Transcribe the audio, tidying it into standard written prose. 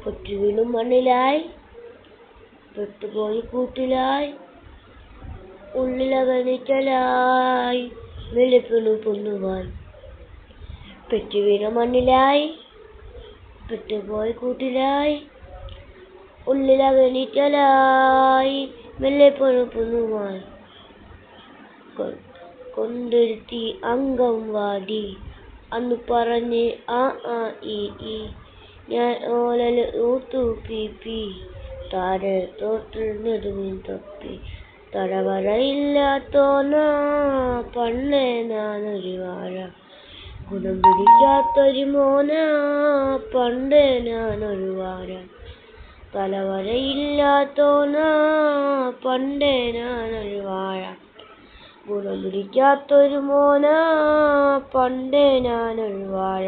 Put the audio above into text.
ഒറ്റ വീണും മണ്ണിലായി പെട്ടുപോയി കൂട്ടിലായി ഉള്ളിലകനിക്കലായി വെളുപ്പിനു പൊന്നുവായി പെറ്റു വീണ മണ്ണിലായി പെട്ടുപോയി കൂട്ടിലായി ഉള്ളിലകനിക്കലായി വെളുപ്പിനു പൊന്നുവായി കൊണ്ടൊരുത്തി അംഗൻവാടി അന്ന് പറഞ്ഞ് ആ ആ ഇ ഈ ഞാൻ ഓലല് ഊത്തു പി പി താരെ തോട്ടിൽ നെടുമീൻ തപ്പി തലവരയില്ലാത്തോനാ പണ്ടേ ഞാനൊരു വാഴ ഗുണം പിടിക്കാത്തൊരു മോനാ പണ്ടേ ഞാനൊരു വാഴ തലവരയില്ലാത്തോനാ പണ്ടേ ഞാനൊരു വാഴ ഗുണം പിടിക്കാത്തൊരു മോനാ പണ്ടേ ഞാനൊരു വാഴ.